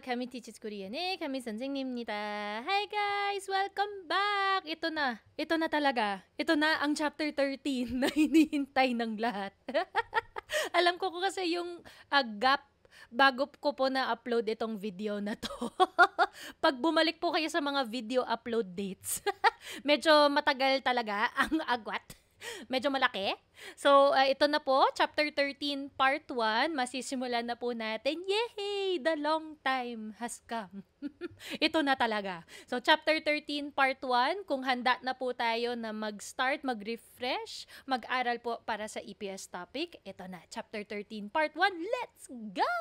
kami Teaches Korean kami 선생님입니다. Hi guys! Welcome back! Ito na talaga. Ito na ang chapter 13 na hinihintay ng lahat. Alam ko kasi yung gap bago ko po na-upload itong video na to. Pag bumalik po kayo sa mga video upload dates, medyo matagal talaga ang agwat. Medyo malaki. So, ito na po, Chapter 13, Part 1. Masisimulan na po natin. Yay! The long time has come. Ito na talaga. So, Chapter 13, Part 1. Kung handa na po tayo na mag-start, mag-refresh, mag-aral po para sa EPS topic, ito na, Chapter 13, Part 1. Let's go!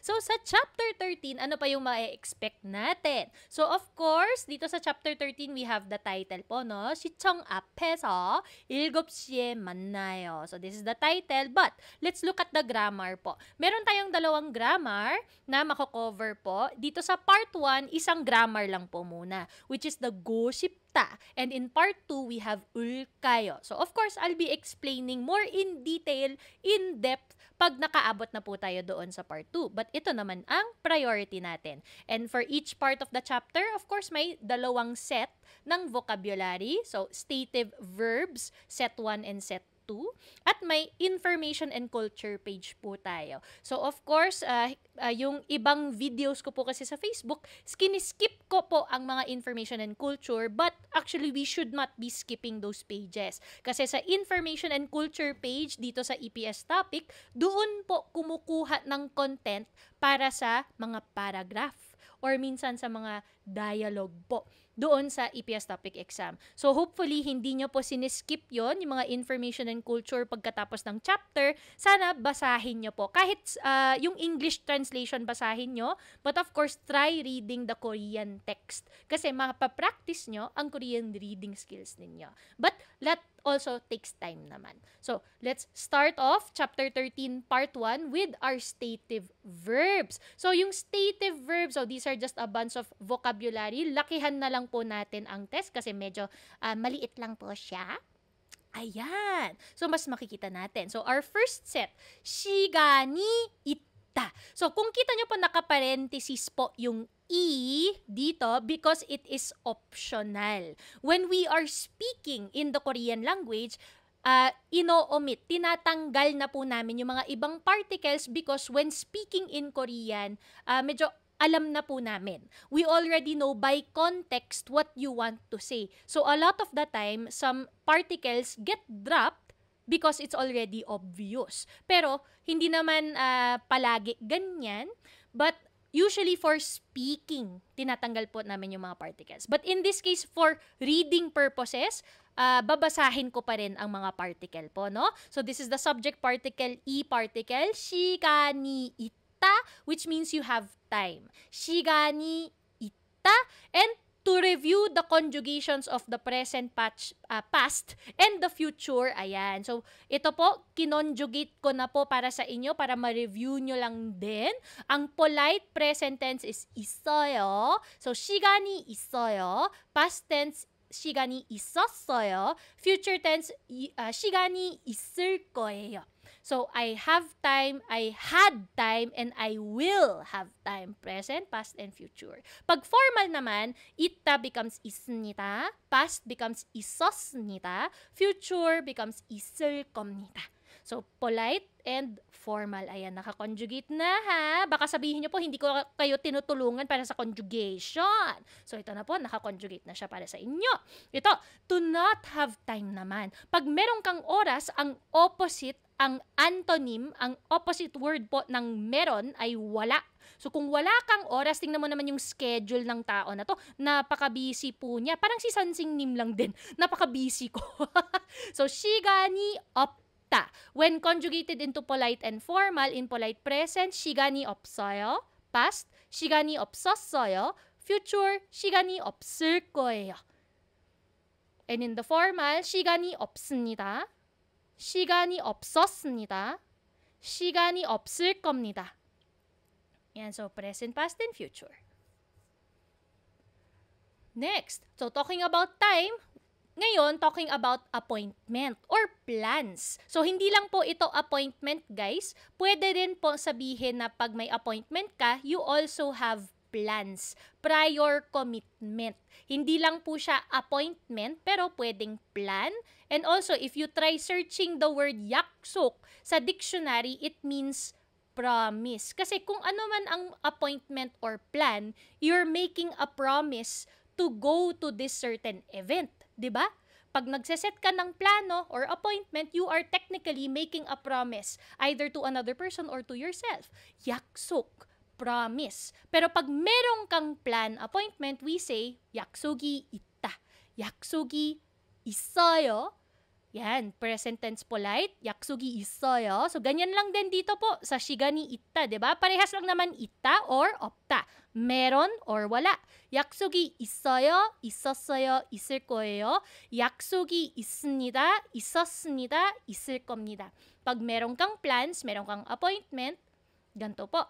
So, sa Chapter 13, ano pa yung ma-expect natin? So, of course, dito sa Chapter 13, we have the title po, no? 시청 앞에서 7시에 만나요. So, this is the title. But, let's look at the grammar po. Meron tayong dalawang grammar na mako-cover po. Dito sa Part 1, isang grammar lang po muna, which is the go 싶다. And in Part 2, we have ulkayo. So, of course, I'll be explaining more in detail, in depth, pag nakaabot na po tayo doon sa part 2. But ito naman ang priority natin. And for each part of the chapter, of course, may dalawang set ng vocabulary. So, stative verbs, set 1 and set 2. At may information and culture page po tayo. So, of course, yung ibang videos ko po kasi sa Facebook, skip ko po ang mga information and culture, but actually, we should not be skipping those pages. Kasi sa information and culture page dito sa EPS topic, doon po kumukuha ng content para sa mga paragraph or minsan sa mga dialogue po doon sa EPS topic exam. So, hopefully, hindi nyo po siniskip yon yung mga information and culture pagkatapos ng chapter. Sana basahin nyo po. Kahit yung English translation basahin nyo, but of course, try reading the Korean text. Kasi mapapractice nyo ang Korean reading skills ninyo. But, that also takes time naman. So, let's start off chapter 13 part 1 with our stative verbs. So, yung stative verbs, so these are just a bunch of vocabulary. Lakihan na lang po natin ang test kasi medyo maliit lang po siya. Ayan. So, mas makikita natin. So, our first set, 시간이 있다. So, kung kita nyo po nakaparenthesis po yung dito because it is optional. When we are speaking in the Korean language, ino-omit, tinatanggal na po namin yung mga ibang particles because when speaking in Korean, medyo alam na po namin. We already know by context what you want to say. So a lot of the time, some particles get dropped because it's already obvious. Pero hindi naman palagi ganyan, but usually for speaking, tinatanggal po namin yung mga particles. But in this case, for reading purposes, babasahin ko pa rin ang mga particle po, no? So this is the subject particle, particle, 시간이 있다, which means you have time. 시간이 있다, and to review the conjugations of the present past and the future. Ayan. So, ito po, kinonjugate ko na po para sa inyo para ma-review nyo lang din. Ang polite present tense is 있어요. So, 시간이 있어요. Past tense, 시간이 있었어요. Future tense, 시간이 있을 거예요. So, I have time, I had time, and I will have time. Present, past, and future. Pag formal naman, 있다 becomes 있습니다. Past becomes 있었습니다. Future becomes 있을 겁니다. So, polite and formal. Ayan, nakakonjugate na ha. Baka sabihin nyo po, hindi ko kayo tinutulungan para sa conjugation. So, ito na po, nakakonjugate na siya para sa inyo. Ito, to not have time naman. Pag meron kang oras, ang opposite, ang antonym, ang opposite word po ng meron ay wala. So, kung wala kang oras, tingnan mo naman yung schedule ng tao na to. Napaka-busy po niya. Parang si Sansing Nim lang din. Napaka-busy ko. So, 시간이 없다. When conjugated into polite and formal, in polite present, 시간이 없어요. Past, 시간이 없었어요. Future, 시간이 없을 거예요. And in the formal, 시간이 없습니다. 시간이 없었습니다. 시간이 없을 겁니다. Yan, so present, past, and future. Next, so talking about time, Ngayon, talking about appointment or plans. So, hindi lang po ito appointment, guys. Pwede rin po sabihin na pag may appointment ka, you also have plans, prior commitment. Hindi lang po siya appointment, pero pwedeng plan. And also, if you try searching the word yaksok sa dictionary, it means promise. Kasi kung ano man ang appointment or plan, you're making a promise to go to this certain event. 'Di ba? Pag nagseset ka ng plano or appointment, you are technically making a promise either to another person or to yourself. Yaksok, promise. Pero pag merong kang plan appointment, we say yaksogi itta. Yaksogi 있어요. Yan, present tense polite, yaksugi 있어요. So, ganyan lang din dito po sa 시간이 있다, diba? Parehas lang naman 있다 or 없다. Meron or wala. 약속이 있어요, 있었어요, 있을 거예요. 약속이 있습니다, 있었습니다, 있을 겁니다. Pag meron kang plans, meron kang appointment, ganito po.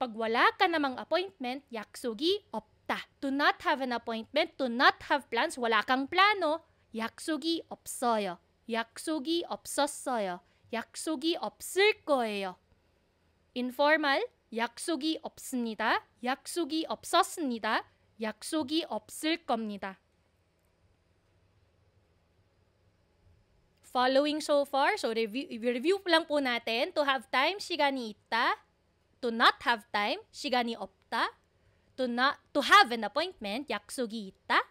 Pag wala ka namang appointment, 약속이 없다. To not have an appointment, to not have plans, wala kang plano, 약속이 없어요. 약속이 없었어요. 약속이 없을 거예요. Informal, 약속이 없습니다. 약속이 없었습니다. 약속이 없을 겁니다. Following so far, so review lang po natin. To have time, 시간이 있다. To not have time, 시간이 없다. To have an appointment, 약속이 있다.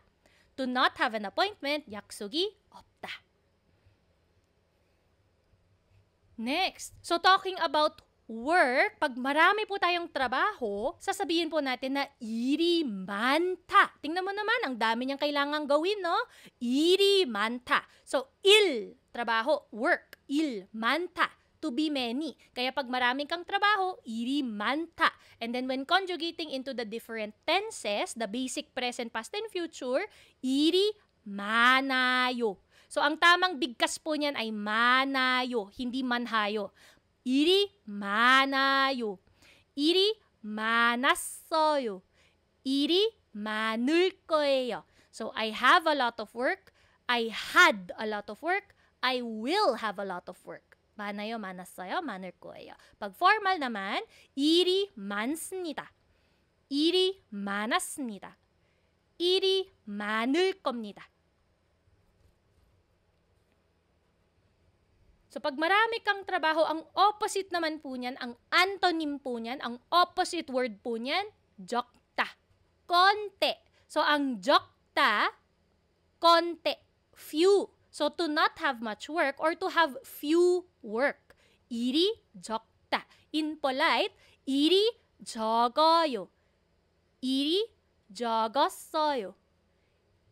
To not have an appointment, 약속이 없다. Next, so talking about work, pag marami po tayong trabaho, sasabihin po natin na 일이 많다. Tingnan mo naman, ang dami niyang kailangang gawin, no? 일이 많다. So, trabaho, work, 일, 많다. To be many. Kaya pag maraming kang trabaho, 일이 많다. And then when conjugating into the different tenses, the basic present, past, and future, 일이 많아요. So ang tamang bigkas po niyan ay 많아요, hindi 많아요. 일이 많아요. 일이 많았어요. 일이 많을 거예요. So I have a lot of work. I had a lot of work. I will have a lot of work. 많아요, 많았어요, 많을 거예요. Pag formal naman, 일이 많습니다. 일이 많았습니다. 일이 많을 겁니다. So pag marami kang trabaho, ang opposite naman po niyan, ang antonym po niyan, ang opposite word po niyan, jokta. Konti. So ang jokta, konti, few. So, to not have much work or to have few work. 일이 적다. In polite, 일이 적어요. 일이 적었어요.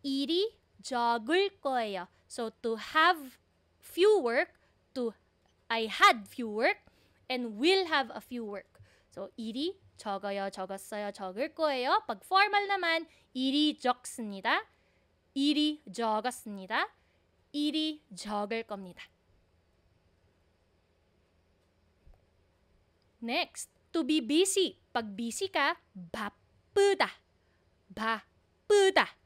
일이 적을 거예요. So, to have few work, I had few work, and will have a few work. So, 일이 적어요, 적었어요, 적을 거예요. Pag formal naman, 일이 적습니다. 일이 적었습니다. 일이 적을 겁니다. Next, to be busy. Pag busy ka, 바쁘다. 바쁘다.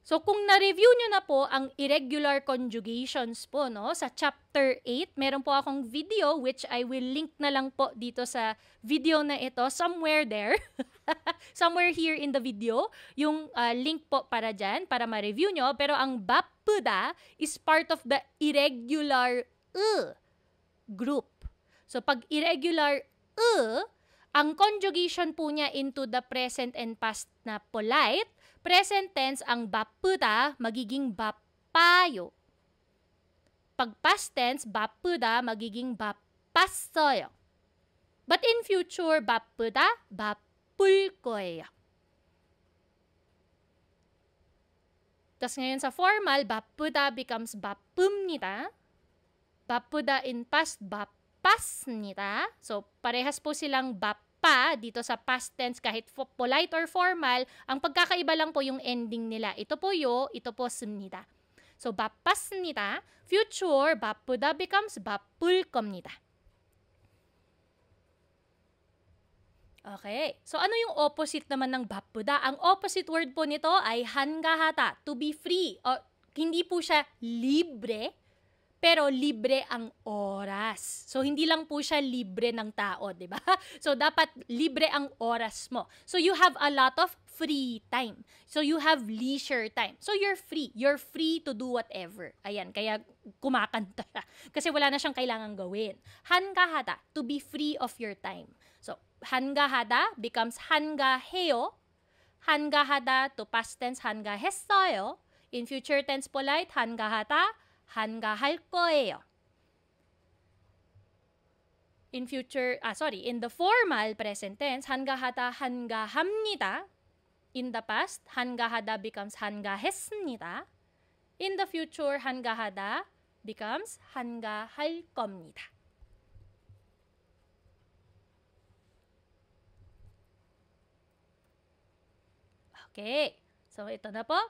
So kung na-review nyo na po ang irregular conjugations po, no, sa chapter 8, meron po akong video which I will link na lang po dito sa video na ito, somewhere there. Somewhere here in the video, yung link po para dyan, para ma-review nyo. Pero ang bapuda is part of the irregular group. So pag irregular ang conjugation po niya into the present and past na polite, present tense ang bapuda magiging bapayo. Pag past tense, bapuda magiging bapas어요. But in future, bapuda, bapul 거예요. Tas ngayon sa formal, bapuda becomes bapumnida. Bapuda in past, bapasnida. So, parehas po silang bapa dito sa past tense kahit polite or formal. Ang pagkakaiba lang po yung ending nila. Ito po yo, ito po 습니다. So, bapasnida. Future, bapuda becomes bapul 겁니다. Okay. So, ano yung opposite naman ng bapuda? Ang opposite word po nito ay hangahata, to be free. O, hindi po siya libre, pero libre ang oras. So, hindi lang po siya libre ng tao, di ba? So, dapat libre ang oras mo. So, you have a lot of free time. So, you have leisure time. So, you're free. You're free to do whatever. Ayan, kaya kumakanta siya. Kasi wala na siyang kailangan gawin. Hangahata, to be free of your time. So, hangahada becomes hangaheo. hangahada to past tense hangahes어요. In future tense polite, hangahata, hangah할 거예요. In the formal present tense, hangahata, hanga합니다. In the past, hangahada becomes hangah했습니다. In the future, hangahada becomes hangah할 겁니다. Okay. So, ito na po.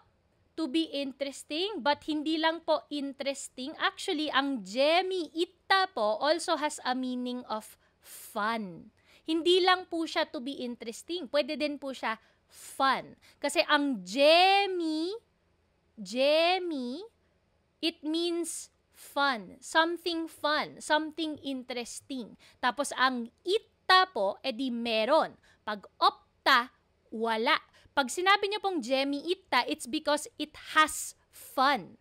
To be interesting, but hindi lang po interesting. Actually, ang 재미있다 po also has a meaning of fun. Hindi lang po siya to be interesting. Pwede din po siya fun. Kasi ang 재미, it means fun. Something fun. Something interesting. Tapos, ang ita po, edi meron. Pag opta, wala. Pag sinabi niyo pong 재미있다, it's because it has fun.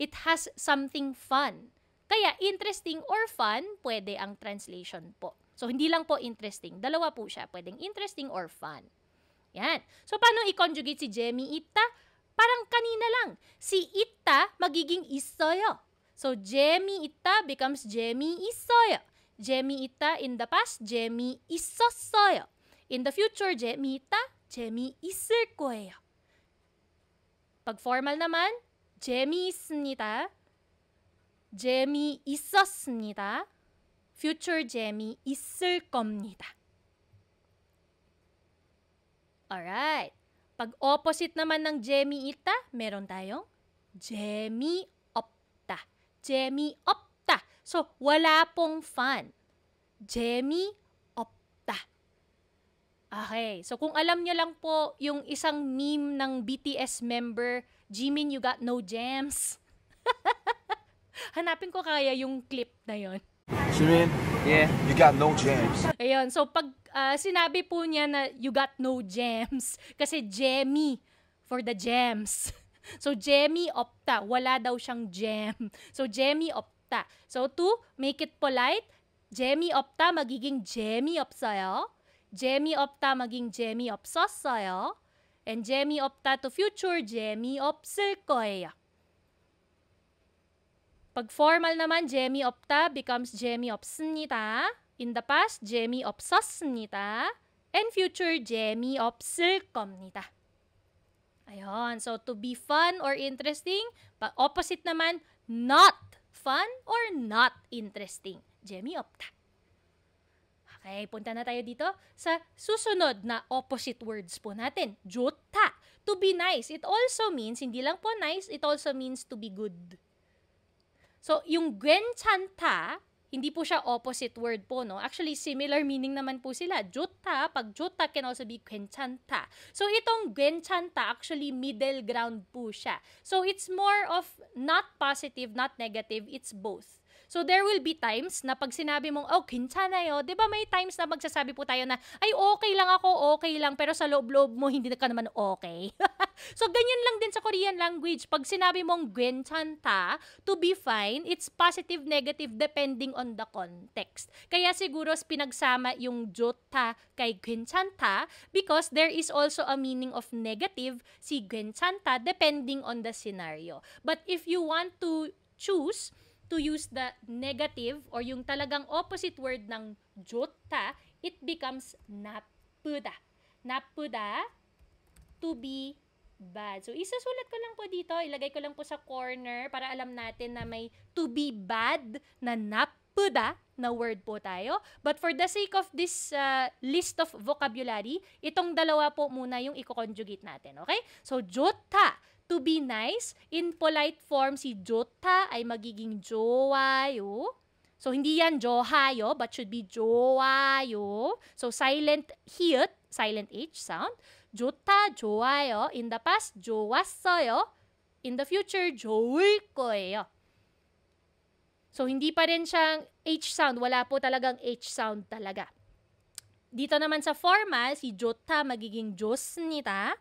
It has something fun. Kaya interesting or fun, pwede ang translation po. So, hindi lang po interesting. Dalawa po siya. Pwedeng interesting or fun. Yan. So, paano i-conjugate si 재미있다? Parang kanina lang. Si ita magiging 있어요. So, 재미있다 becomes 재미있어요. 재미있다 in the past, 재미있었어요. In the future, 재미있다, 재미있을 거예요. Pag formal naman, 재미있습니다, 재미있었습니다, future 재미있을 겁니다. Alright. Pag opposite naman ng 재미있다, meron tayong 재미없다. 재미없다. So, wala pong fun. 재미없다. Okay, so kung alam niyo lang po yung isang meme ng BTS member, Jimin, you got no gems. Hanapin ko kaya yung clip na yon. Jimin, yeah, you got no gems. Ayun, so pag sinabi po niya na you got no gems, kasi Jemmy for the gems. So Jemmy opta, wala daw siyang gem. So Jemmy opta. So to make it polite, Jemmy opta magiging Jemmy 없어요. 재미없다 maging 재미없었어요. And 재미없다 to future, 재미없을 거예요. Pag formal naman, 재미없다 becomes 재미없습니다. In the past, 재미없었습니다. And future, 재미없을 겁니다. Ayun. So, to be fun or interesting. Opposite naman, not fun or not interesting. 재미없다. Okay, punta na tayo dito sa susunod na opposite words po natin. 좋다. To be nice. It also means, hindi lang po nice, it also means to be good. So, yung 괜찮다, hindi po siya opposite word po, no? Actually, similar meaning naman po sila. 좋다, pag 좋다 can also be 괜찮다. So, itong 괜찮다, actually middle ground po siya. So, it's more of not positive, not negative, it's both. So, there will be times na pag sinabi mong, oh, 괜찮아요. Diba may times na magsasabi po tayo na, ay, okay lang ako, okay lang, pero sa loob-loob mo, hindi ka naman okay. So, ganyan lang din sa Korean language. Pag sinabi mong 괜찮다, to be fine, it's positive, negative, depending on the context. Kaya siguro pinagsama yung 좋다 kay 괜찮다 because there is also a meaning of negative si 괜찮다 depending on the scenario. But if you want to choose to use the negative or yung talagang opposite word ng 좋다, it becomes 나쁘다. 나쁘다, to be bad. So, isasulat ko lang po dito, ilagay ko lang po sa corner para alam natin na may to be bad na 나쁘다 na word po tayo. But for the sake of this list of vocabulary, itong dalawa po muna yung i-conjugate natin. Okay? So, 좋다. To be nice, in polite form, si 좋다 ay magiging 좋아요. So, hindi yan johayo, but should be jowayo. So, silent hit, silent H sound. 좋다, 좋아요. In the past, 좋았어요. In the future, 좋을 거예요. So, hindi pa rin siyang H sound. Wala po talagang H sound talaga. Dito naman sa formal, si 좋다 magiging 좋습니다.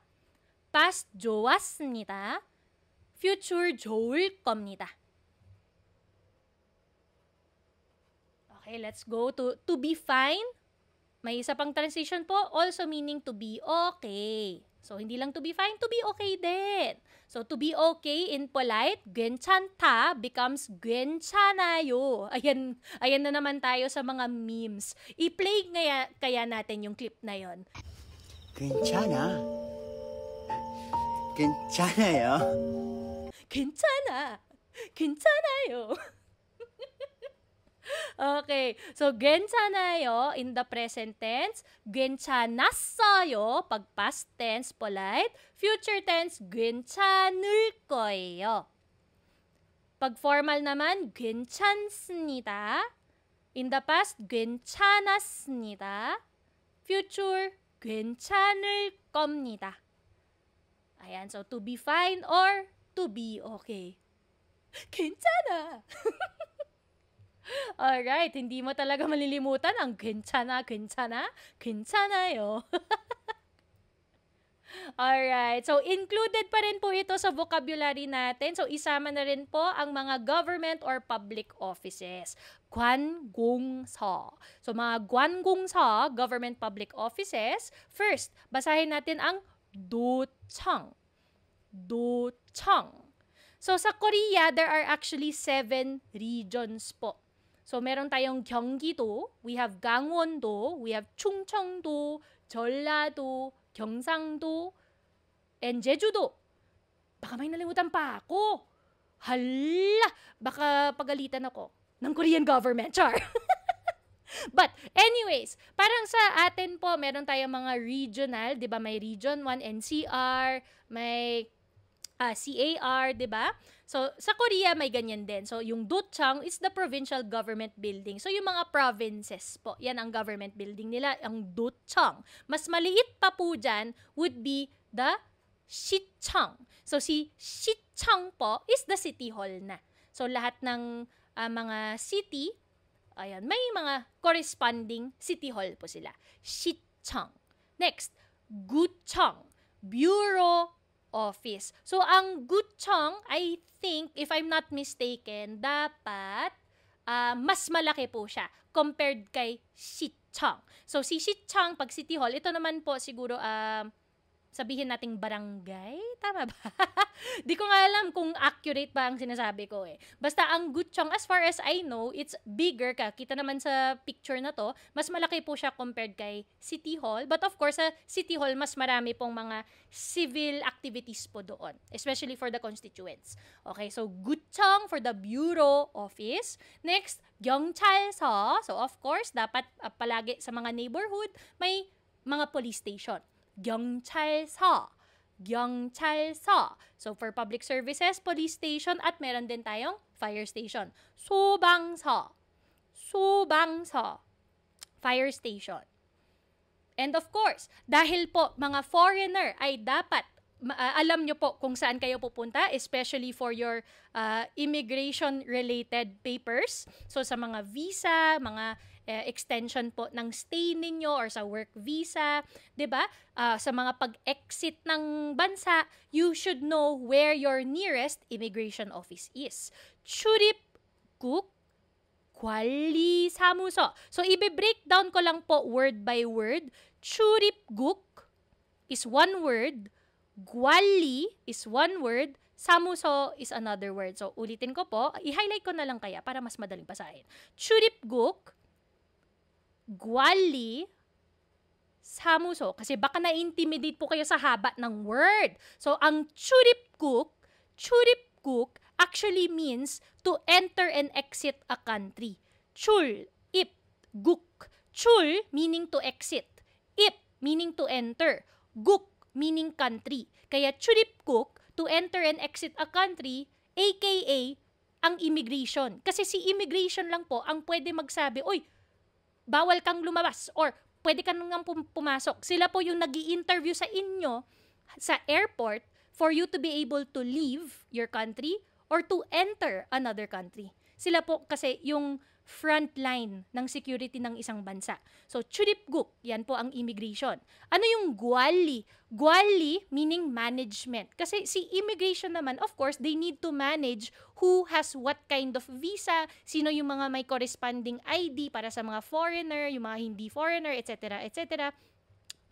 Past, 좋았습니다. Future, 좋을 겁니다. Okay, let's go to be fine. May isa pang transition po, also meaning to be okay. So, hindi lang to be fine, to be okay din. So, to be okay in polite, 괜찮다 becomes 괜찮아요. Ayan na naman tayo sa mga memes. I-play kaya natin yung clip na yon. 괜찮아. 괜찮아요. 괜찮아. 괜찮아요. Okay, so 괜찮아요 in the present tense, 괜찮았어요 pag past tense polite, future tense 괜찮을 거예요. Pag formal naman, 괜찮습니다. In the past, 괜찮았습니다. Future, 괜찮을 겁니다. Ayan, so to be fine or to be okay. 괜찮아. Alright, hindi mo talaga malilimutan ang 괜찮아, 괜찮아요. Alright, so included pa rin po ito sa vocabulary natin. So isama na rin po ang mga government or public offices. 관공서. So mga 관공서, government public offices. First, basahin natin ang 도청. 도청. So sa Korea, there are actually 7 regions po. So, meron tayong 경기도, we have 강원도, we have 충청도, 전라도, 경상도, and 제주도. Baka may nalimutan pa ako. Hala! Baka pagalitan ako ng Korean government, char. But, anyways, parang sa atin po, meron tayong mga regional, di ba? May Region 1 NCR, may CAR, di ba? So, sa Korea, may ganyan din. So, yung Docheong is the provincial government building. So, yung mga provinces po, yan ang government building nila, ang Docheong. Mas maliit pa po dyan would be the Sicheong. So, si Sicheong po is the city hall na. So, lahat ng mga city, ayan, may mga corresponding city hall po sila. Sicheong. Next, Gucheong. Bureau office. So, ang gucheong, I think, if I'm not mistaken, dapat mas malaki po siya compared kay sicheong. So, si sicheong, pag city hall, ito naman po siguro, sabihin nating barangay? Tama ba? Di ko nga alam kung accurate ba ang sinasabi ko eh. Basta ang gucheong, as far as I know, it's bigger ka. Kita naman sa picture na to, mas malaki po siya compared kay City Hall. But of course, sa City Hall, mas marami pong mga civil activities po doon. Especially for the constituents. Okay, so gucheong for the bureau office. Next, 경찰서. So of course, dapat palagi sa mga neighborhood, may mga police station. 경찰서. 경찰서. So, for public services, police station at meron din tayong fire station. 소방서. 소방서. Fire station. And of course, dahil po mga foreigner ay dapat alam nyo po kung saan kayo pupunta, especially for your immigration-related papers. So, sa mga visa, mga extension po ng stay ninyo or sa work visa, 'di ba? Sa mga pag-exit ng bansa, you should know where your nearest immigration office is. 출입국 관리사무소. So i-breakdown ko lang po word by word. 출입국 is one word, 관리 is one word, 사무소 is another word. So ulitin ko po, i-highlight ko na lang kaya para mas madaling basahin. 출입국 관리 사무소. Kasi baka na-intimidate po kayo sa haba ng word. So, ang 출입국 actually means to enter and exit a country. 출입국. 출 meaning to exit. 입 meaning to enter. 국 meaning country. Kaya 출입국, to enter and exit a country, aka ang immigration. Kasi si immigration lang po ang pwede magsabi, oy, bawal kang lumabas or pwede ka nang pumasok. Sila po yung nag-i-interview sa inyo sa airport for you to be able to leave your country or to enter another country. Sila po kasi yung front line ng security ng isang bansa. So, 출입국, yan po ang immigration. Ano yung gwali? Gwali meaning management. Kasi si immigration naman, of course, they need to manage who has what kind of visa, sino yung mga may corresponding ID para sa mga foreigner, yung mga hindi foreigner, etc. etc.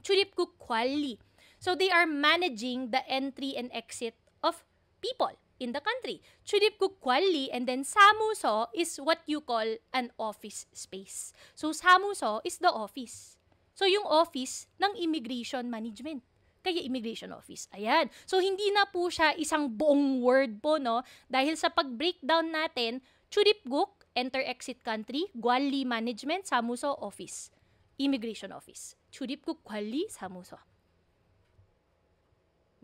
출입국 관리. So, they are managing the entry and exit of people in the country. 출입국 관리 and then 사무소 is what you call an office space. So, 사무소 is the office. So, yung office ng immigration management. Kaya immigration office. Ayan. So, hindi na po siya isang buong word po, no? Dahil sa pag-breakdown natin, 출입국, enter-exit country, 관리 management, 사무소, office. Immigration office. 출입국 관리, 사무소.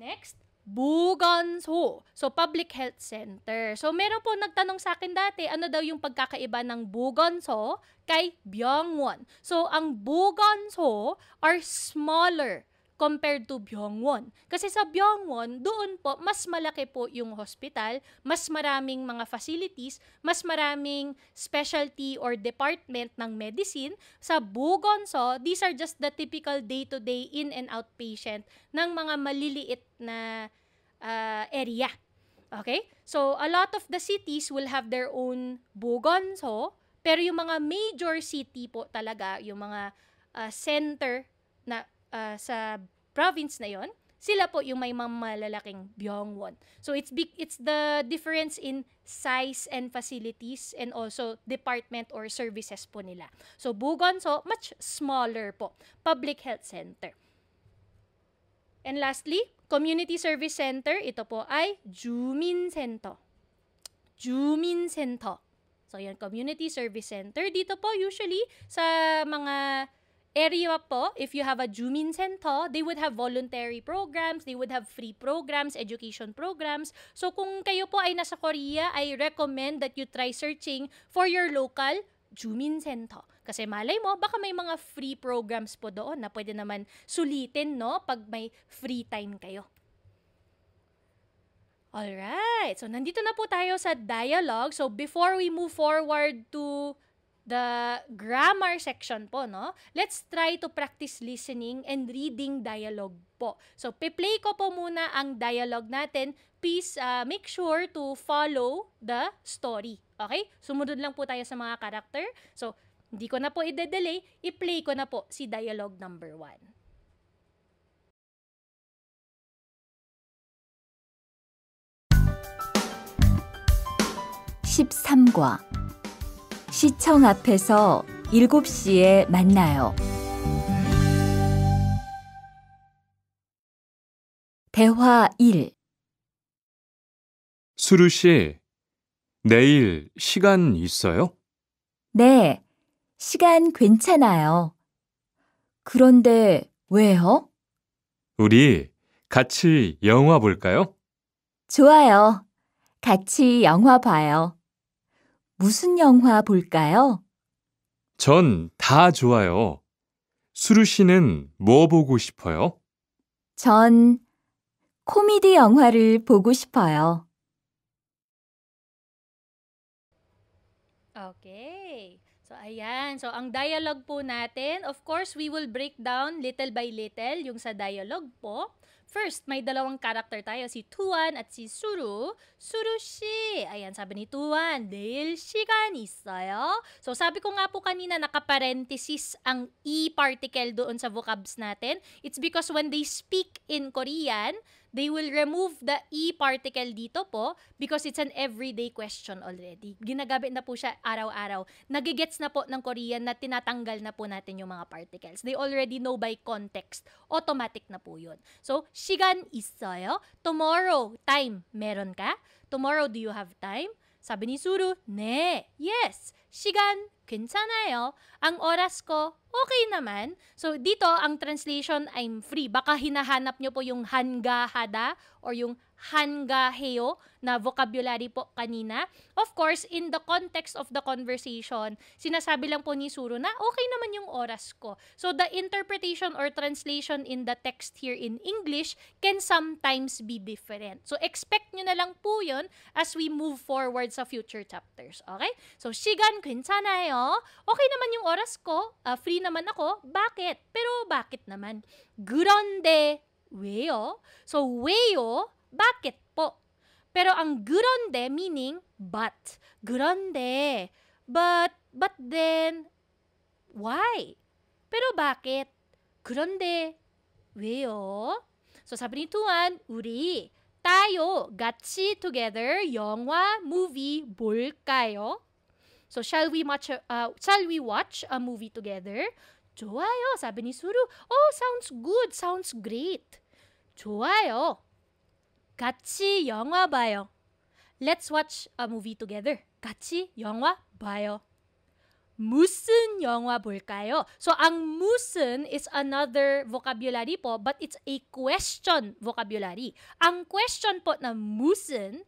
Next, 보건소. So, public health center. So, meron po nagtanong sa akin dati, ano daw yung pagkakaiba ng 보건소 kay 병원. So, ang 보건소 are smaller compared to 병원. Kasi sa 병원, doon po, mas malaki po yung hospital, mas maraming mga facilities, mas maraming specialty or department ng medicine. Sa 보건소, these are just the typical day-to-day in and out patient ng mga maliliit na area. Okay? So, a lot of the cities will have their own 보건소, pero yung mga major city po talaga, yung mga center na sa province na yon, sila po yung may malalaking 병원. So it's the difference in size and facilities and also department or services po nila. So 보건소 much smaller po, public health center. And lastly, community service center, ito po ay 주민센터. 주민센터. So yan, community service center. Dito po usually sa mga area po, if you have a 주민센터, they would have voluntary programs, they would have free programs, education programs. So kung kayo po ay nasa Korea, I recommend that you try searching for your local 주민센터. Kasi malay mo, baka may mga free programs po doon na pwede naman sulitin, no? Pag may free time kayo. Alright, so nandito na po tayo sa dialogue. So before we move forward to the grammar section po, no? Let's try to practice listening and reading dialogue po. So, pe-play ko po muna ang dialogue natin. Please make sure to follow the story. Okay? Sumunod lang po tayo sa mga karakter. So, hindi ko na po i-delay. I-play ko na po si dialogue number 1. 13과 시청 앞에서 7시에 만나요. 대화 1. 수루 씨, 내일 시간 있어요? 네, 시간 괜찮아요. 그런데 왜요? 우리 같이 영화 볼까요? 좋아요. 같이 영화 봐요. 무슨 영화 볼까요? 전 다 좋아요. 수루 씨는 뭐 보고 싶어요? 전 코미디 영화를 보고 싶어요. Okay. So, ayan. So, ang dialogue po natin, of course, we will break down little by little yung sa dialogue po. First, may dalawang karakter tayo, si Tuan at si Suru. Suru shi. Ayan, sabi ni Tuan, 내일 시간 있어요? So, sabi ko nga po kanina, nakaparenthesis ang E particle doon sa vocabs natin. It's because when they speak in Korean, they will remove the E particle dito po because it's an everyday question already. Ginagamit na po siya araw-araw. Nagigets na po ng Korean na tinatanggal na po natin yung mga particles. They already know by context. Automatic na po yun. So, 시간 있어요? Tomorrow, time, meron ka? Tomorrow, do you have time? Sabi ni Suru, 네, yes. 시간, 괜찮아요. Ang oras ko, okay naman. So, dito, ang translation, I'm free. Baka hinahanap nyo po yung hangahada or yung hangaheo na vocabulary po kanina. Of course, in the context of the conversation, sinasabi lang po ni Suru na okay naman yung oras ko. So, the interpretation or translation in the text here in English can sometimes be different. So, expect nyo na lang po yun as we move forward sa future chapters. Okay? So, 시간 괜찮아요. Okay naman yung oras ko. Free naman ako. Bakit? Pero bakit naman? 그런데 왜요? So, 왜요? Bakit po? Pero ang 그런데 meaning but. 그런데, but then, why? Pero bakit? 그런데, 왜요? So sabi ni Tuan, 우리, tayo, 같이 together, 영화, movie, 볼까요? So shall we watch a movie together? 좋아요, 사bi ni Suru. Oh, sounds good, sounds great. 좋아요. 같이 영화 봐요. Let's watch a movie together. 같이 영화 봐요. 무슨 영화 볼까요? So, ang 무슨 is another vocabulary po, but it's a question vocabulary. Ang question po na 무슨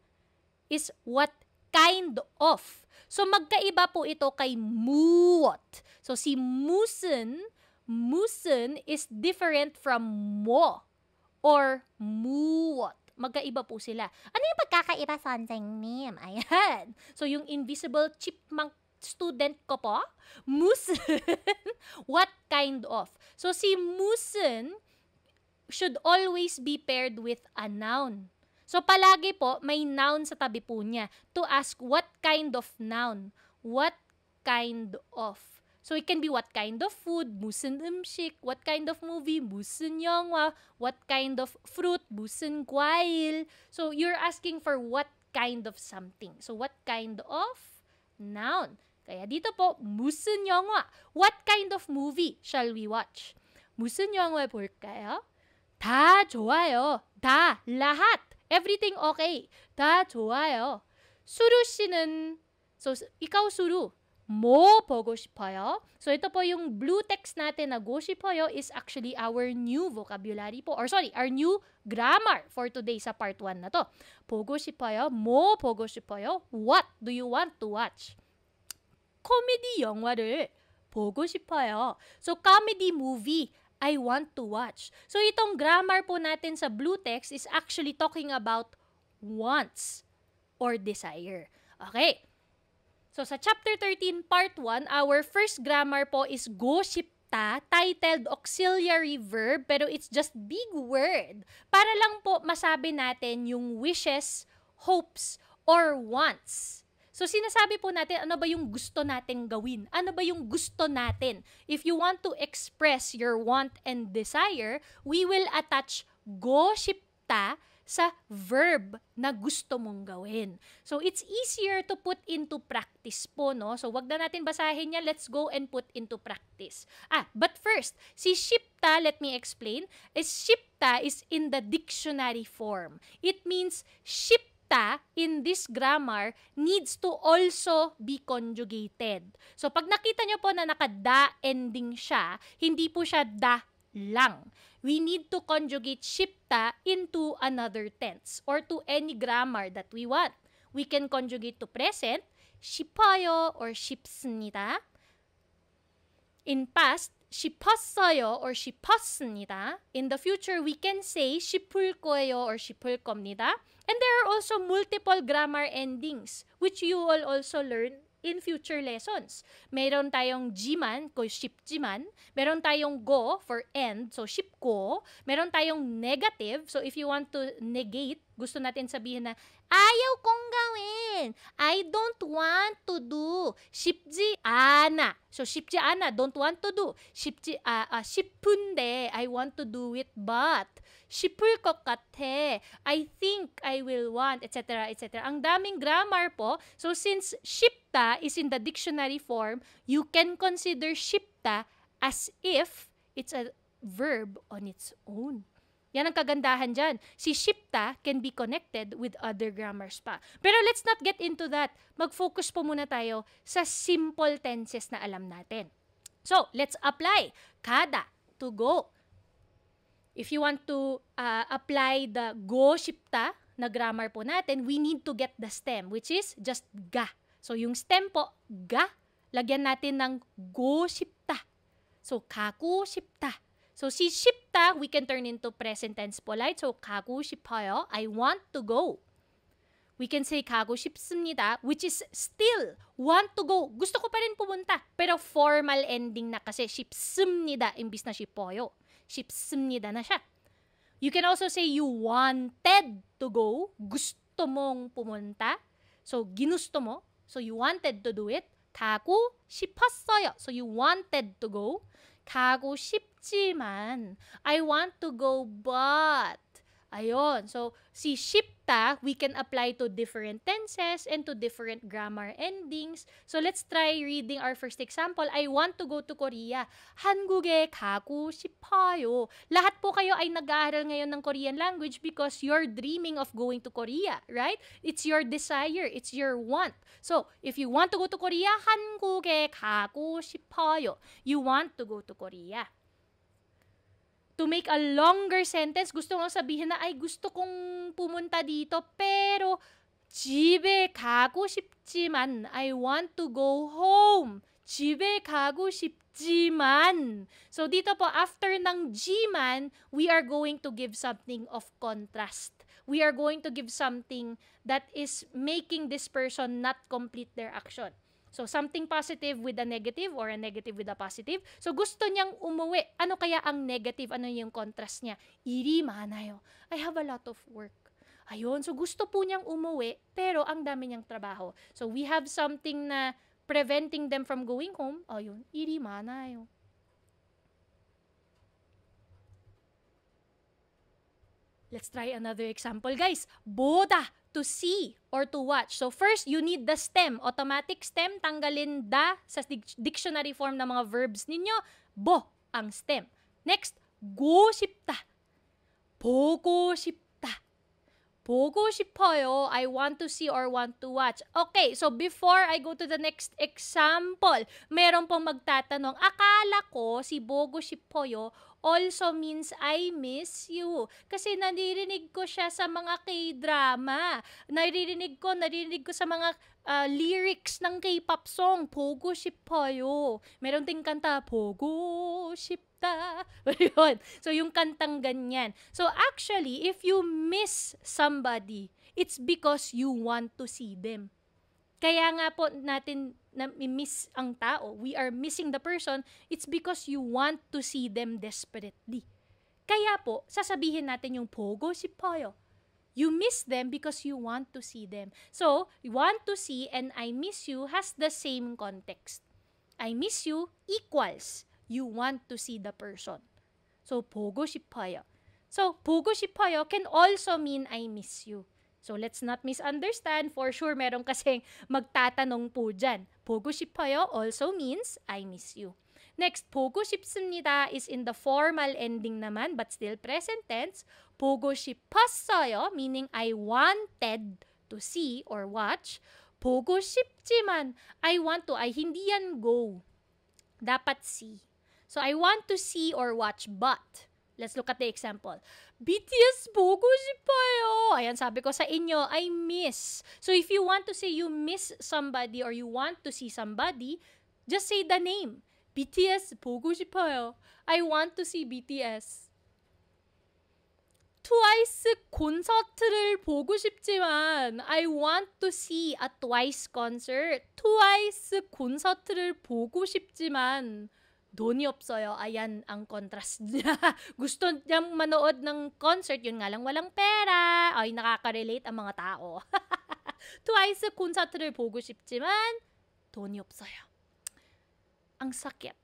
is what kind of. So, magkaiba po ito kay muot. So, si 무슨 is different from mo or muot. Magkaiba po sila. Ano yung pagkakaiba, 선생님? Ayan. So, yung invisible chipmunk student ko po, 무슨, what kind of. So, si 무슨 should always be paired with a noun. So, palagi po, may noun sa tabi po niya to ask what kind of noun. What kind of. So, it can be what kind of food, 무슨 음식, what kind of movie, 무슨 영화, what kind of fruit, 무슨 과일. So, you're asking for what kind of something. So, what kind of noun. Kaya dito po, 무슨 영화. What kind of movie shall we watch? 무슨 영화 볼까요? 다 좋아요. 다, lahat. Everything okay. 다 좋아요. 수루 씨는, so, ikaw Suru, 뭐 보고 싶어요? So, ito po yung blue text natin na go 싶어요 is actually our new vocabulary po. Or sorry, our new grammar for today sa part 1 na to. 보고 싶어요? 뭐 보고 싶어요? What do you want to watch? 코미디 영화를 보고 싶어요. So, comedy movie, I want to watch. So, itong grammar po natin sa blue text is actually talking about wants or desire. Okay. So, sa chapter 13, part 1, our first grammar po is go 싶다, titled auxiliary verb, pero it's just big word. Para lang po masabi natin yung wishes, hopes, or wants. So, sinasabi po natin, ano ba yung gusto natin gawin? Ano ba yung gusto natin? If you want to express your want and desire, we will attach go 싶다 sa verb na gusto mong gawin. So, it's easier to put into practice po, no? So, wag na natin basahin niya. Let's go and put into practice. But first, si 싶다, let me explain, 싶다 is in the dictionary form. It means 싶다 in this grammar needs to also be conjugated. So, pag nakita nyo po na naka-da ending siya, hindi po siya da lang. We need to conjugate 싶다 into another tense or to any grammar that we want. We can conjugate to present, 싶어요 or 싶습니다. In past, 싶었어요 or 싶었습니다. In the future, we can say 싶을 거예요 or 싶을 겁니다. And there are also multiple grammar endings which you will also learn in future lessons. Meron tayong jiman, ko 싶지만. Meron tayong go for end, so 싶고. Meron tayong negative, so if you want to negate, gusto natin sabihin na, ayaw kong gawin. I don't want to do. 쉽지 않아. So, 쉽지 않아, don't want to do. 싶은데, I want to do it, but. 싶을 것 같아. I think I will want, etc., etc. Ang daming grammar po. So, since 싶다 is in the dictionary form, you can consider 싶다 as if it's a verb on its own. Yan ang kagandahan dyan. Si 싶다 can be connected with other grammars pa. Pero let's not get into that. Mag-focus po muna tayo sa simple tenses na alam natin. So, let's apply. Kada, to go. If you want to apply the go shipta na grammar po natin, we need to get the stem, which is just ga. So, yung stem po, ga, lagyan natin ng go shipta. So, kaku shipta. So, si shipta, we can turn into present tense polite. So, kaku shipayo, I want to go. We can say kago 싶습니다, which is still want to go. Gusto ko pa rin pumunta. Pero formal ending na kasi 싶습니다 imbis na 싶어요. 싶습니다 na siya. You can also say you wanted to go. Gusto mong pumunta. So, ginusto mo. So, you wanted to do it. 가고 싶었어요. So, you wanted to go. 가고 싶지만 I want to go but Ayon. So, si shipta, we can apply to different tenses and to different grammar endings. So, let's try reading our first example. I want to go to Korea. 한국에 가고 싶어요. Lahat po kayo ay nag-aaral ngayon ng Korean language because you're dreaming of going to Korea, right? It's your desire. It's your want. So, if you want to go to Korea, 한국에 가고 싶어요. You want to go to Korea. To make a longer sentence, gusto mo sabihin na, ay gusto kong pumunta dito, pero 집에 가고 싶지만, I want to go home. 집에 가고 싶지만. So dito po, after ng jiman, we are going to give something of contrast. We are going to give something that is making this person not complete their action. So, something positive with a negative or a negative with a positive. So, gusto niyang umuwi. Ano kaya ang negative? Ano yung contrast niya? Iri 많아요. I have a lot of work. Ayun. So, gusto po niyang umuwi, pero ang dami niyang trabaho. So, we have something na preventing them from going home. Ayun. iri 많아요. Let's try another example, guys. 보다. To see or to watch. So first, you need the stem. Automatic stem, tanggalin da sa dictionary form ng mga verbs ninyo. Bo ang stem. Next, go 싶다. 보고 싶다. 보고 싶어요. I want to see or want to watch. Okay, so before I go to the next example, meron pong magtatanong, akala ko si 보고 싶어요 also means I miss you. Kasi naririnig ko siya sa mga K-drama. Naririnig ko sa mga lyrics ng K-pop song. 보고 싶어요. Meron ding kanta, 보고 싶다. So, yung kantang ganyan. So, actually, if you miss somebody, it's because you want to see them. Kaya nga po natin na-miss ang tao. We are missing the person. It's because you want to see them desperately. Kaya po, sasabihin natin yung 보고 싶어요. You miss them because you want to see them. So, you want to see and I miss you has the same context. I miss you equals you want to see the person. So, 보고 싶어요. So, 보고 싶어요 can also mean I miss you. So, let's not misunderstand. For sure, meron kasing magtatanong po dyan. 보고 싶어요 also means I miss you. Next, 보고 싶습니다 is in the formal ending naman but still present tense. 보고 싶었어요 meaning I wanted to see or watch. 보고 싶지만 I want to. Ay, hindi yan go. Dapat see. So, I want to see or watch but... Let's look at the example. BTS 보고 싶어요. Ayan, sabi ko sa inyo, I miss. So, if you want to say you miss somebody or you want to see somebody, just say the name. BTS 보고 싶어요. I want to see BTS. 트와이스 콘서트를 보고 싶지만 I want to see a Twice concert. 트와이스 콘서트를 보고 싶지만 돈이 없어요. Ayan ang contrast niya. Gusto niyang manood ng concert, yun nga lang walang pera. Ay, nakaka-relate ang mga tao. 트와이스 콘서트를 보고 싶지만 돈이 없어요. Ang sakit.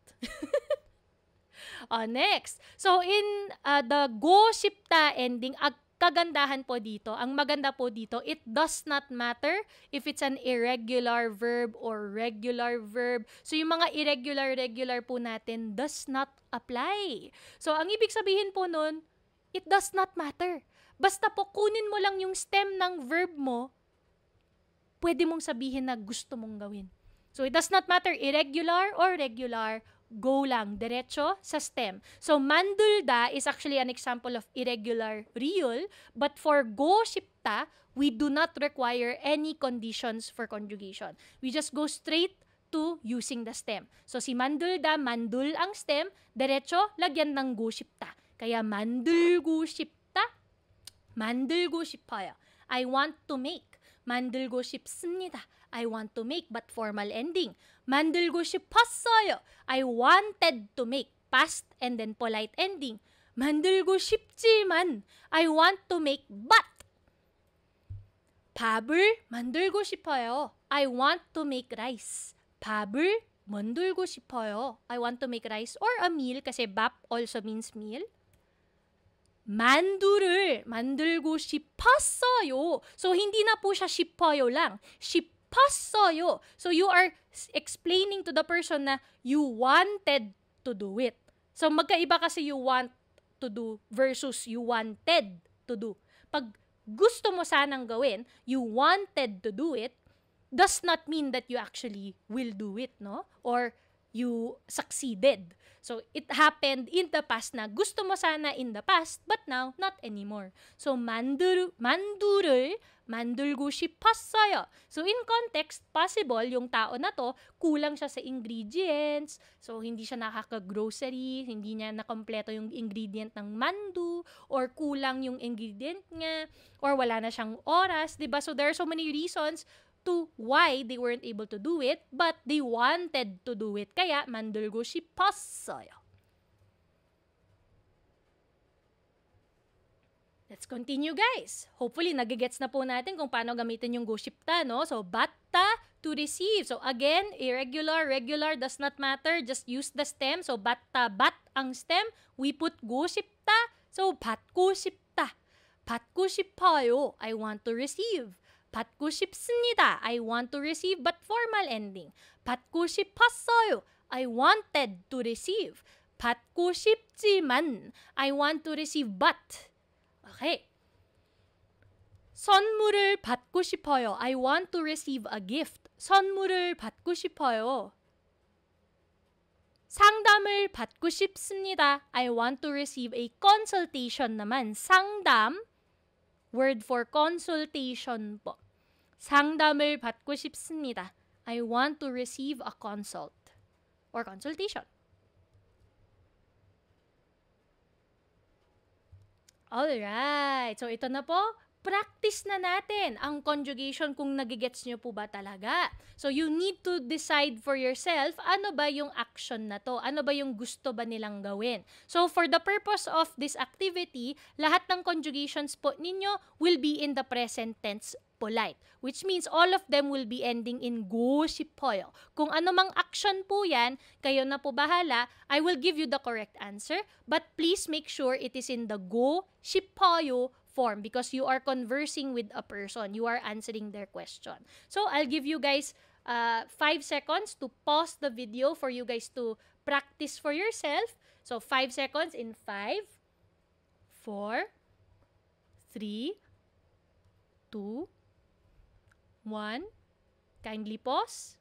Next. So, in the go 싶다 ending, kagandahan po dito, ang maganda po dito, it does not matter if it's an irregular verb or regular verb. So, yung mga irregular po natin does not apply. So, ang ibig sabihin po nun, it does not matter. Basta po, kunin mo lang yung stem ng verb mo, pwede mong sabihin na gusto mong gawin. So, it does not matter irregular or regular, go lang, diretso sa stem. So, mandulda is actually an example of irregular real, but for go shipta, we do not require any conditions for conjugation. We just go straight to using the stem. So, si mandulda, mandul ang stem, diretso, lagyan ng go shipta. Kaya mandul고 싶다, 만들고 싶어요. I want to make. 만들고 싶습니다. I want to make, but formal ending. 만들고 싶었어요. I wanted to make. Past and then polite ending. 만들고 싶지만 I want to make, but 밥을 만들고 싶어요. I want to make rice. 밥을 만들고 싶어요. I want to make rice or a meal kasi bap also means meal. 만두를 만들고 싶었어요. So, hindi na po siya 싶어요 lang. 싶었어요. So, you are explaining to the person na you wanted to do it. So, magkaiba kasi you want to do versus you wanted to do. Pag gusto mo sanang gawin, you wanted to do it, does not mean that you actually will do it, no? Or you succeeded. So, it happened in the past na gusto mo sana in the past, but now, not anymore. So, 만두를 만들고 싶었어요. So, in context, possible yung tao na to, kulang siya sa ingredients. So, hindi siya nakaka-grocery, hindi niya nakompleto yung ingredient ng mandu, or kulang yung ingredient niya, or wala na siyang oras, diba? So, there are so many reasons to why they weren't able to do it, but they wanted to do it. Kaya, 만들고 싶었어요. Let's continue, guys. Hopefully, nagigets na po natin kung paano gamitin yung go shipta, no? So, batta to receive. So, again, irregular, regular, does not matter. Just use the stem. So, batta, bat ang stem. We put go shipta. So, 받고 싶다. 받고 싶어요. I want to receive. 받고 싶습니다. I want to receive, but formal ending. 받고 싶었어요. I wanted to receive. 받고 싶지만 I want to receive, but. Okay. 선물을 받고 싶어요. I want to receive a gift. 선물을 받고 싶어요. 상담을 받고 싶습니다. I want to receive a consultation naman. 상담, word for consultation po. 상담을 받고 싶습니다. I want to receive a consult or consultation. Alright. So, ito na po. Practice na natin ang conjugation kung nagigets nyo po ba talaga. So, you need to decide for yourself, ano ba yung action na to? Ano ba yung gusto ba nilang gawin? So, for the purpose of this activity, lahat ng conjugations po ninyo will be in the present tense polite, which means all of them will be ending in go 싶어요. Kung ano mang action po yan, kayo na po bahala. I will give you the correct answer, but please make sure it is in the go 싶어요 form because you are conversing with a person. You are answering their question. So, I'll give you guys 5 seconds to pause the video for you guys to practice for yourself. So, 5 seconds in 5, 4, 3, 2, 1. Kindly pause.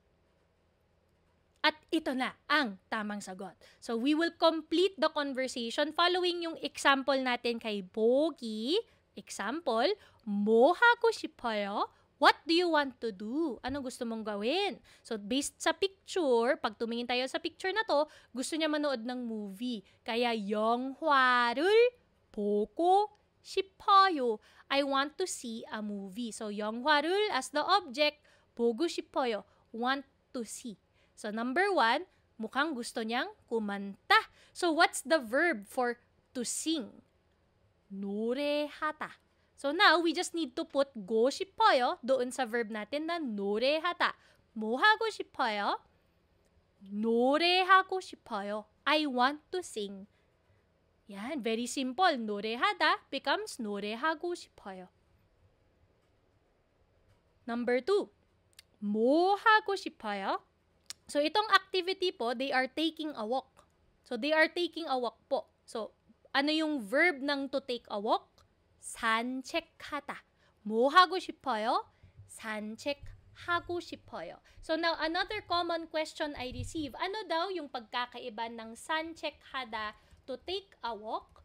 At ito na ang tamang sagot. So, we will complete the conversation following yung example natin kay Bogi. Example, 뭐 하고 싶어요? What do you want to do? Ano gusto mong gawin? So, based sa picture, pag tumingin tayo sa picture na to, gusto niya manood ng movie. Kaya, 영화를 보고 싶어요. I want to see a movie. So, 영화를 as the object, 보고 싶어요. Want to see. So, number 1, mukhang gusto niyang kumanta. So, what's the verb for to sing? 노래하다. So, now, we just need to put go 싶어요 doon sa verb natin na 노래하다. 뭐 하고 싶어요? 노래하고 싶어요. I want to sing. Yan, very simple. 노래하다 becomes 노래하고 싶어요. Number 2, 뭐 하고 싶어요? So, itong activity po, they are taking a walk. So, they are taking a walk po. So, ano yung verb ng to take a walk? 산책하다. 뭐 하고 싶어요? 산책하다. 하고 싶어요. So now, another common question I receive, ano daw yung pagkakaiba ng 산책하다, to take a walk,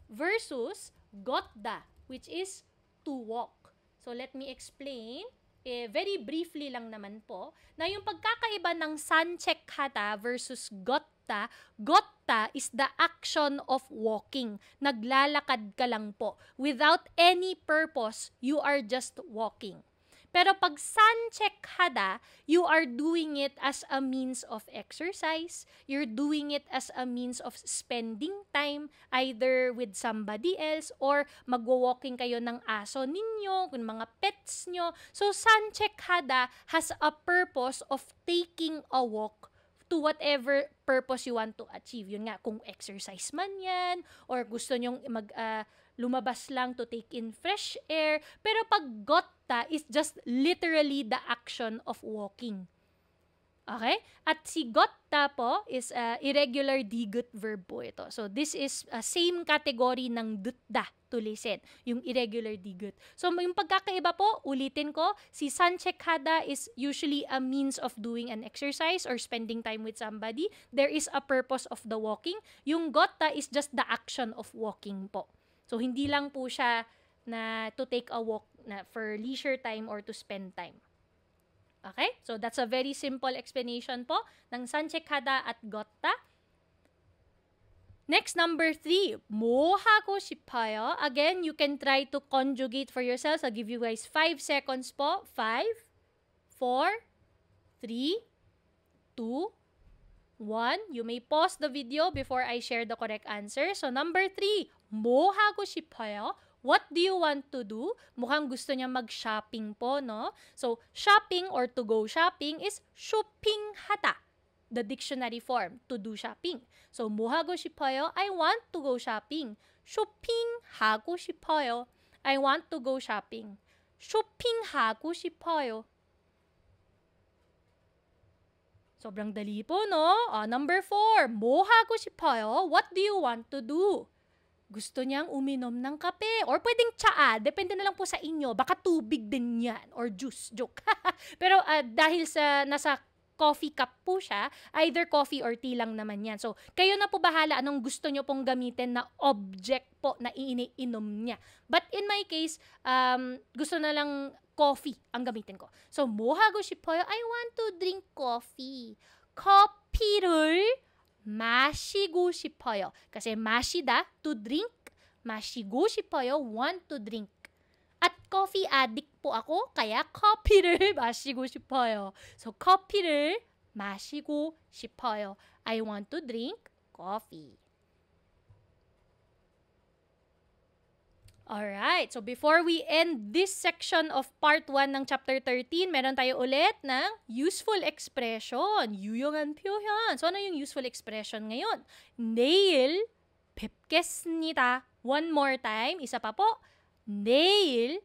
versus 걷다, which is to walk. So let me explain. Very briefly lang naman po, na yung pagkakaiba ng 산책하다 versus 걷다, 걷다 is the action of walking. Naglalakad ka lang po. Without any purpose, you are just walking. Pero pag 산책하다, you are doing it as a means of exercise. You're doing it as a means of spending time either with somebody else or magwo-walking kayo ng aso ninyo, kung mga pets nyo. So 산책하다 has a purpose of taking a walk to whatever purpose you want to achieve. Yun nga, kung exercise man yan, or gusto nyong lumabas lang to take in fresh air. Pero pag 걷다 is just literally the action of walking. Okay? At si 걷다 po is irregular digut verb po ito. So this is same category ng 듣다, to listen, yung irregular digut. So yung pagkakaiba po, ulitin ko, si 산책하다 is usually a means of doing an exercise or spending time with somebody. There is a purpose of the walking. Yung 걷다 is just the action of walking po. So, hindi lang po siya na to take a walk na for leisure time or to spend time. Okay? So, that's a very simple explanation po ng 산책하다 at 걷다. Next, number 3. 뭐 하고 싶어요? Again, you can try to conjugate for yourselves. I'll give you guys 5 seconds po. 5, 4, 3, 2, 1. You may pause the video before I share the correct answer. So, number 3. 뭐 하고 싶어요? What do you want to do? Mukhang gusto niya mag-shopping po, no? So, shopping or to go shopping is 쇼핑하다. The dictionary form, to do shopping. So, 뭐 하고 싶어요? I want to go shopping. 쇼핑하고 싶어요. I want to go shopping. 쇼핑하고 싶어요. Sobrang dali po, no? Number 4, 뭐 하고 싶어요? What do you want to do? Gusto niyang uminom ng kape or pwedeng tsaa, depende na lang po sa inyo. Baka tubig din yan or juice, joke. Pero dahil sa nasa coffee cup po siya, either coffee or tea lang naman yan. So, kayo na po bahala anong gusto nyo pong gamitin na object po na iniinom niya. But in my case, gusto na lang coffee ang gamitin ko. So, 뭐 하고 싶어요? I want to drink coffee. 커피를 마시고 싶어요. Kasi 마시다, to drink. 마시고 싶어요, want to drink. At coffee addict po ako, kaya 커피를 마시고 싶어요. So, 커피를 마시고 싶어요. I want to drink coffee. Alright, so before we end this section of part 1 ng chapter 13, meron tayo ulit ng useful expression, 유용한 표현. So ano yung useful expression ngayon? 내일 뵙겠습니다. One more time, isa pa po. 내일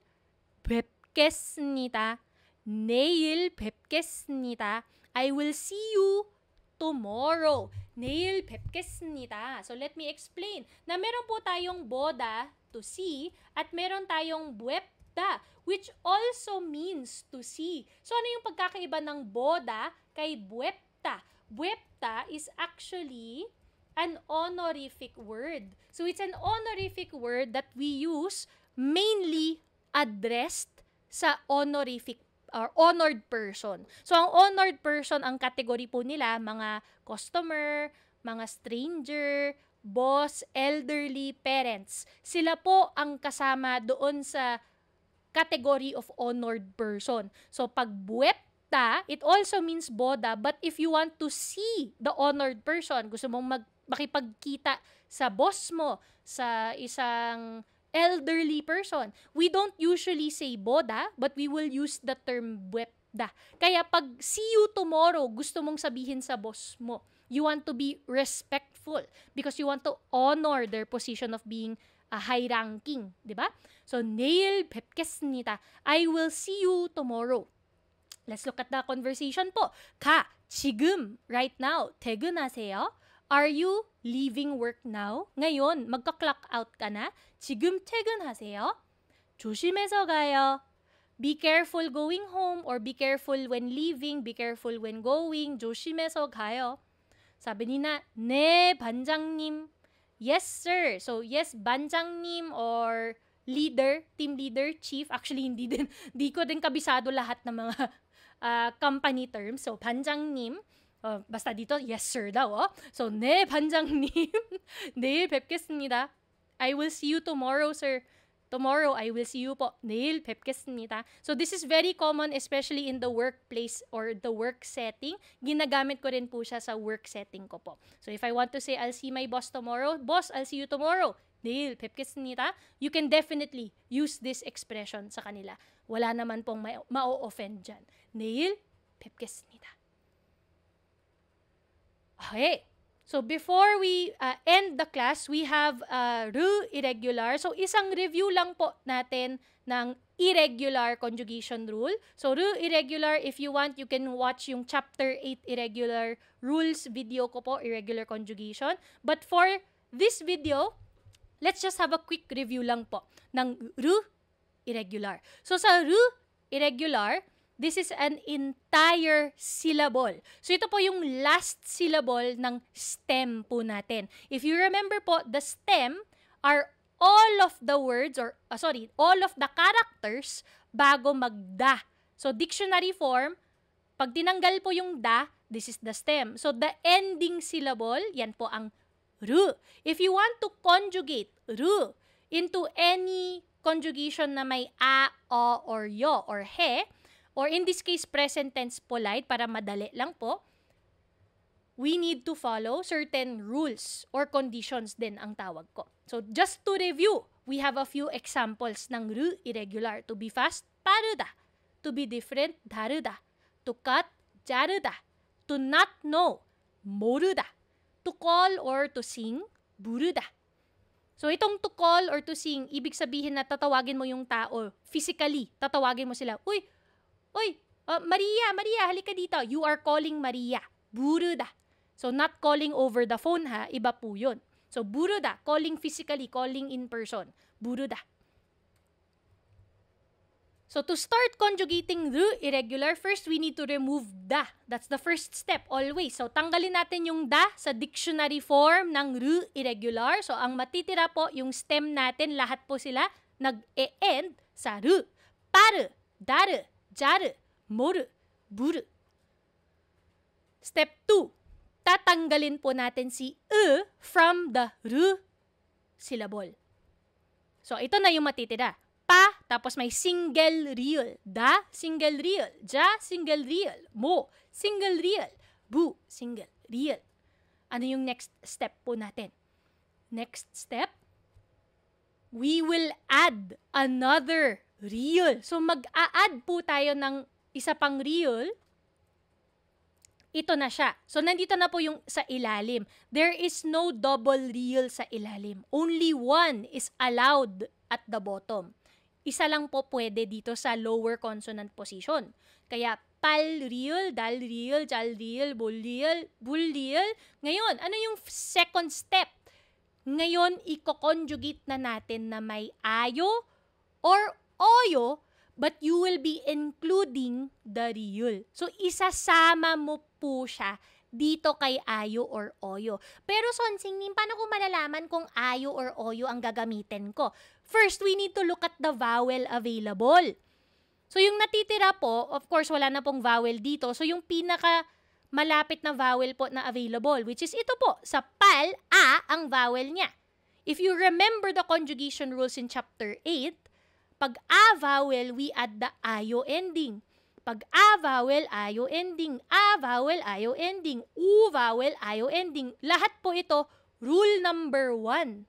뵙겠습니다. 내일 뵙겠습니다. I will see you tomorrow. 내일 뵙겠습니다. So let me explain. Na meron po tayong boda, to see, at meron tayong buwepda, which also means to see. So, ano yung pagkakaiba ng boda kay buwepda? Buwepda is actually an honorific word. So, it's an honorific word that we use mainly addressed sa honorific or honored person. So, ang honored person, ang category po nila, mga customer, mga stranger, boss, elderly, parents. Sila po ang kasama doon sa category of honored person. So, pag buwepta, it also means boda, but if you want to see the honored person, gusto mong makipagkita sa boss mo, sa isang elderly person, we don't usually say boda, but we will use the term buwepta. Kaya pag see you tomorrow, gusto mong sabihin sa boss mo, you want to be respectful because you want to honor their position of being a high ranking, di ba? So, 내일 뵙겠습니다. I will see you tomorrow. Let's look at the conversation po. 가, 지금, right now, 퇴근하세요. Are you leaving work now? Ngayon, magka-clock out ka na? 지금 퇴근하세요. 조심해서 가요. be careful going home or be careful when leaving, be careful when going. 조심해서 가요. 사비 니나, 네, 반장님. Yes, sir. So, yes, 반장님 or leader, team leader, chief. Actually, hindi ko din kabisado lahat ng mga company terms. So, 반장님. basta dito, yes, sir daw. Oh. So, 네, 반장님. 내일 뵙겠습니다. I will see you tomorrow, sir. Tomorrow, I will see you po. 내일 뵙겠습니다. So, this is very common, especially in the workplace or the work setting. Ginagamit ko rin po siya sa work setting ko po. So, if I want to say, I'll see my boss tomorrow, boss, I'll see you tomorrow. 내일 뵙겠습니다. You can definitely use this expression sa kanila. Wala naman pong ma-offend dyan. 내일 뵙겠습니다. Okay. So, before we end the class, we have ru irregular. So, isang review lang po natin ng irregular conjugation rule. So, ru irregular, if you want, you can watch yung chapter 8 irregular rules video ko po, irregular conjugation. But for this video, let's just have a quick review lang po ng ru irregular. So, sa ru irregular, this is an entire syllable. So, ito po yung last syllable ng stem po natin. If you remember po, the stem are all of the words or, all of the characters bago mag-da. So, dictionary form, pag tinanggal po yung da, this is the stem. So, the ending syllable, yan po ang ru. If you want to conjugate ru into any conjugation na may a, o, or yo, or he, or in this case, present tense polite, para madali lang po, we need to follow certain rules or conditions din ang tawag ko. So, just to review, we have a few examples ng ru irregular. To be fast, paruda. To be different, daruda. To cut, jaruda. To not know, moruda. To call or to sing, buruda. So, itong to call or to sing, ibig sabihin na tatawagin mo yung tao physically. Tatawagin mo sila, Uy, Maria, halika dito. You are calling Maria. Buruda. So, not calling over the phone ha. Iba po yun. So, buruda. Calling physically. Calling in person. Buruda. So, to start conjugating ru irregular, first we need to remove da. That's the first step always. So, tanggalin natin yung da sa dictionary form ng ru irregular. So, ang matitira po, yung stem natin, lahat po sila nag-e-end sa ru. Paru, daru, jaru, moru, buru. Step 2. Tatanggalin po natin si from the ru syllable. So, ito na yung matitira. Pa, tapos may single real. Da, single real. Ja, single real. Mo, single real. Bu, single real. Ano yung next step po natin? Next step, we will add another real. So, mag-a-add po tayo ng isa pang real. Ito na siya. So, nandito na po yung sa ilalim. There is no double real sa ilalim. Only one is allowed at the bottom. Isa lang po pwede dito sa lower consonant position. Kaya, pal real, dal real, jal real, bul real, bul real. Ngayon, ano yung second step? Ngayon, i-conjugate na natin na may ayo or oyo, but you will be including the real. So, isasama mo po siya dito kay ayo or oyo. Pero Sonsingnim, paano ko malalaman kung ayo or oyo ang gagamitin ko? First, we need to look at the vowel available. So, yung natitira po, of course, wala na pong vowel dito. So, yung pinaka malapit na vowel po na available, which is ito po, sa pal, a ang vowel niya. If you remember the conjugation rules in chapter 8, pag a vowel, we add the ayo ending. Pag a vowel, ayo ending. A vowel, ayo ending. U vowel, ayo ending. Lahat po ito, rule number 1.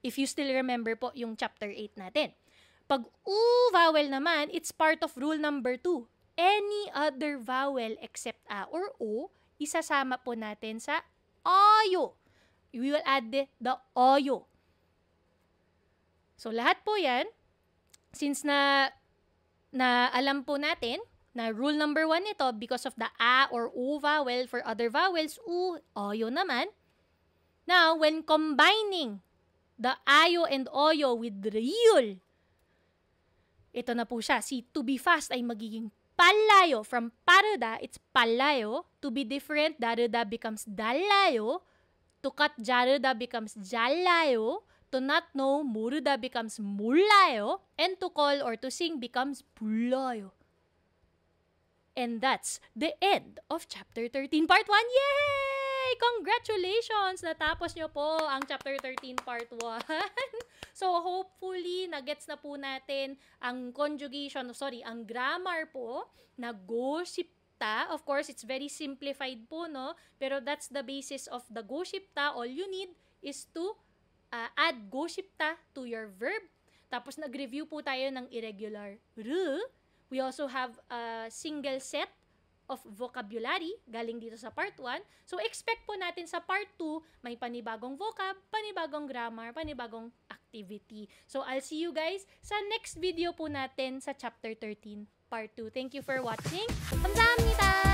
If you still remember po yung chapter 8 natin. Pag u vowel naman, it's part of rule number 2. Any other vowel except a or o, isasama po natin sa oyo. We will add the oyo. So, lahat po yan, since na alam po natin na rule number 1 ito, because of the a or u vowel, for other vowels, u, oyo naman. Now, when combining the ayo and oyo with real, ito na po siya. Si to be fast ay magiging palayo. From paruda, it's palayo. To be different, daruda becomes dalayo. To cut, jaruda becomes jalayo. To not know, muruda becomes mulayo. And to call or to sing becomes pulayo. And that's the end of Chapter 13, Part 1. Yay! Congratulations! Natapos nyo po ang Chapter 13, Part 1. So, hopefully, nagets na po natin ang ang grammar po na goshipta. Of course, it's very simplified po, no? Pero that's the basis of the goshipta. All you need is to add goshipta to your verb. Tapos, nag-review po tayo ng irregular r. We also have a single set of vocabulary galing dito sa part 1. So, expect po natin sa part 2, may panibagong vocab, panibagong grammar, panibagong activity. So, I'll see you guys sa next video po natin sa chapter 13, part 2. Thank you for watching. 감사합니다.